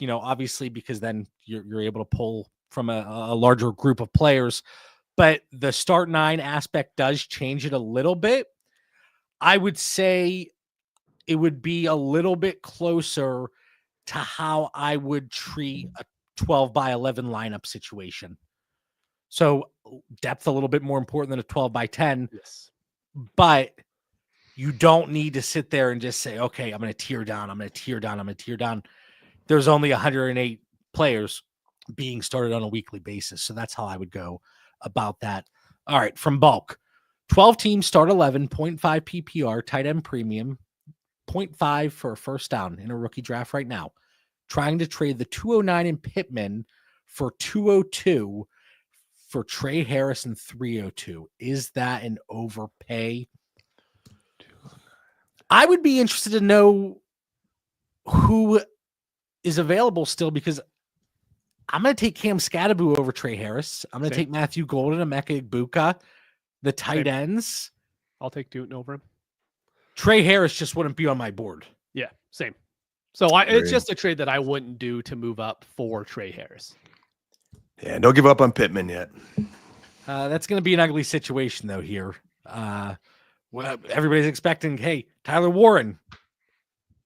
Speaker 1: Obviously, because then you're able to pull from a larger group of players, but the start 9 aspect does change it a little bit. I would say it would be a little bit closer to how I would treat a 12 by 11 lineup situation. So depth a little bit more important than a 12 by 10.
Speaker 2: Yes.
Speaker 1: But you don't need to sit there and just say, okay, I'm going to tear down. There's only 108 players being started on a weekly basis. So that's how I would go about that. All right. From Bulk, 12 teams start 11, 0.5 PPR, tight end premium, 0.5 for a first down in a rookie draft right now. Trying to trade the 209 in Pittman for 202 for Trey Harris and 302. Is that an overpay? I would be interested to know who is available still, because I'm going to take Cam Scatteraboo over Trey Harris. I'm going to take Matthew Golden and Emeka Egbuka, the tight ends.
Speaker 2: I'll take Newton over him.
Speaker 1: Trey Harris just wouldn't be on my board.
Speaker 2: Yeah, same. So it's just a trade that I wouldn't do to move up for Trey Harris.
Speaker 3: Yeah, don't give up on Pittman yet.
Speaker 1: That's going to be an ugly situation, though, here. Everybody's expecting, hey, Tyler Warren.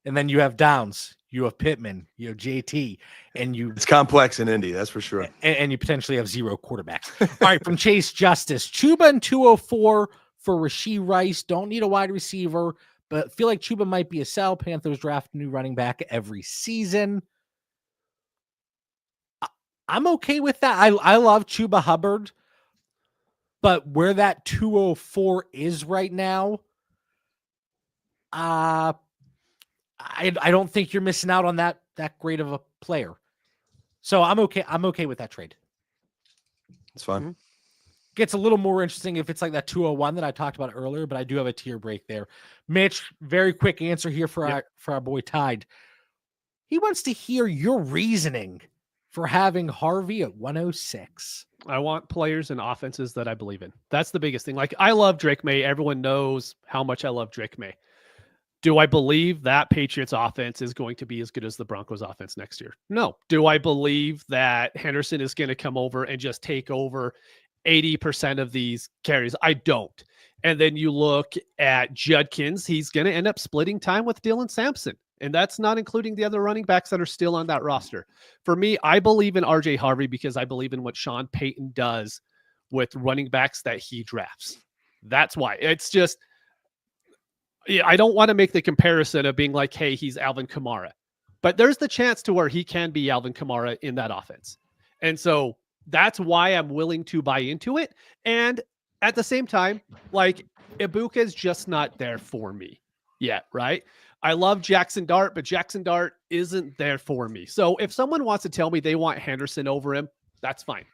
Speaker 1: And then you have Downs. You have Pittman, you have JT, and
Speaker 3: it's complex in Indy, that's for sure.
Speaker 1: And you potentially have 0 quarterbacks. All right, from Chase Justice, Chuba and 204 for Rashee Rice. Don't need a wide receiver, but feel like Chuba might be a sell. Panthers draft a new running back every season. I'm okay with that. I love Chuba Hubbard, but where that 204 is right now, I don't think you're missing out on that great of a player. So I'm okay. I'm okay with that trade.
Speaker 3: It's fine.
Speaker 1: Mm-hmm. Gets a little more interesting if it's like that 201 that I talked about earlier, but I do have a tier break there. Mitch, very quick answer here for our boy Tide. He wants to hear your reasoning for having Harvey at 106.
Speaker 2: I want players and offenses that I believe in. That's the biggest thing. Like, I love Drake May. Everyone knows how much I love Drake May. Do I believe that Patriots offense is going to be as good as the Broncos offense next year? No. Do I believe that Henderson is going to come over and just take over 80% of these carries? I don't. And then you look at Judkins, he's going to end up splitting time with Dylan Sampson. And that's not including the other running backs that are still on that roster. For me, I believe in RJ Harvey because I believe in what Sean Payton does with running backs that he drafts. That's why. It's just, I don't want to make the comparison of being like, hey, he's Alvin Kamara. But there's the chance to where he can be Alvin Kamara in that offense. And so that's why I'm willing to buy into it. And at the same time, like, Ibuka is just not there for me yet, right? I love Jackson Dart, but Jackson Dart isn't there for me. So if someone wants to tell me they want Henderson over him, that's fine.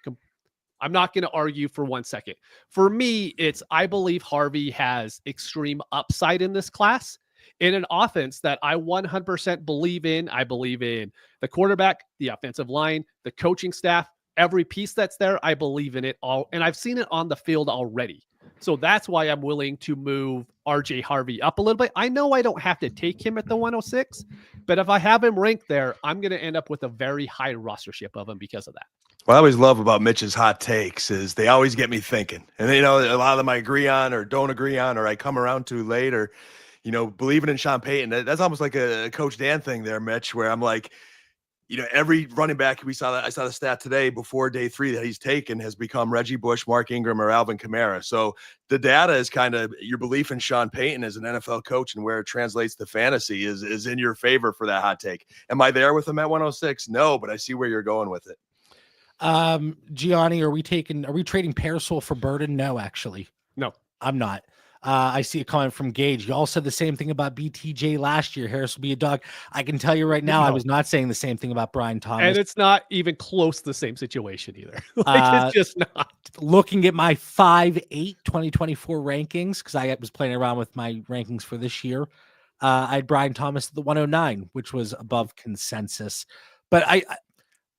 Speaker 2: I'm not going to argue for 1 second. For me, it's I believe Harvey has extreme upside in this class in an offense that I 100% believe in. I believe in the quarterback, the offensive line, the coaching staff, every piece that's there. I believe in it all. And I've seen it on the field already. So that's why I'm willing to move RJ Harvey up a little bit. I know I don't have to take him at the 106, but if I have him ranked there, I'm going to end up with a very high rostership of him because of that.
Speaker 3: What I always love about Mitch's hot takes is they always get me thinking. And, a lot of them I agree on or don't agree on, or I come around to late, or, believing in Sean Payton. That's almost like a Coach Dan thing there, Mitch, where I'm like, every running back I saw the stat today before day 3 that he's taken has become Reggie Bush, Mark Ingram, or Alvin Kamara. So the data is kind of your belief in Sean Payton as an NFL coach and where it translates to fantasy is in your favor for that hot take. Am I there with him at 106? No, but I see where you're going with it.
Speaker 1: Gianni, are we trading Parasol for Burden? No, actually.
Speaker 2: No,
Speaker 1: I'm not. I see a comment from Gage. You all said the same thing about BTJ last year. Harris will be a dog. I can tell you right now, I was not saying the same thing about Brian Thomas.
Speaker 2: And it's not even close to the same situation either. It's just not.
Speaker 1: Looking at my 5/8 2024 rankings, because I was playing around with my rankings for this year, I had Brian Thomas at the 109, which was above consensus. But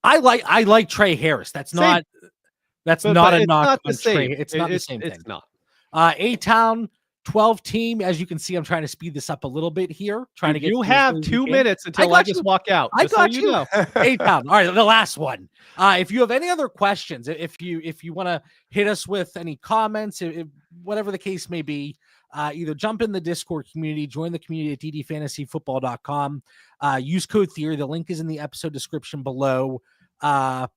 Speaker 1: I like Trey Harris. That's not a knock on Trey. It's not the same thing.
Speaker 2: It's not.
Speaker 1: A-Town 12 team. As you can see, I'm trying to speed this up a little bit here. Trying to get.
Speaker 2: You have 2 minutes until I just walk out.
Speaker 1: I got you.
Speaker 2: Know.
Speaker 1: A-Town. All right, the last one. If you have any other questions, if you want to hit us with any comments, whatever the case may be, either jump in the Discord community, join the community at ddfantasyfootball.com. Use code Theory. The link is in the episode description below. Sorry,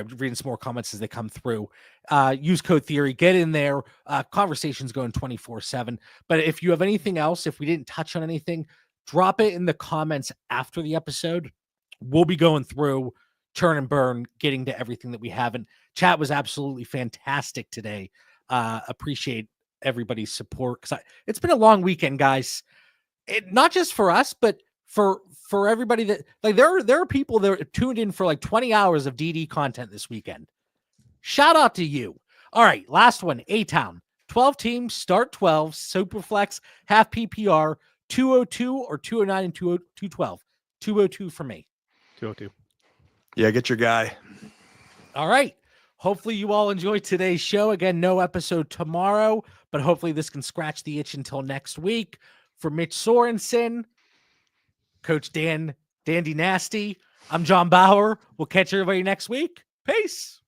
Speaker 1: I'm reading some more comments as they come through. Use code Theory, get in there. Conversations going 24/7. But if you have anything else, if we didn't touch on anything, drop it in the comments after the episode. We'll be going through, turn and burn, getting to everything that we haven't. Chat was absolutely fantastic today. Appreciate everybody's support, because it's been a long weekend, guys. Not just for us, but for everybody that there are people that are tuned in for 20 hours of DD content this weekend. Shout out to you. All right, last one. A-Town 12 teams, start 12, Superflex, half PPR, 202 or 209 and 212. 202 for me.
Speaker 2: 202.
Speaker 3: Yeah, get your guy.
Speaker 1: All right. Hopefully you all enjoyed today's show. Again, no episode tomorrow, but hopefully this can scratch the itch until next week. For Mitch Sorensen, Coach Dan Dynasty, I'm John Bauer. We'll catch everybody next week. Peace.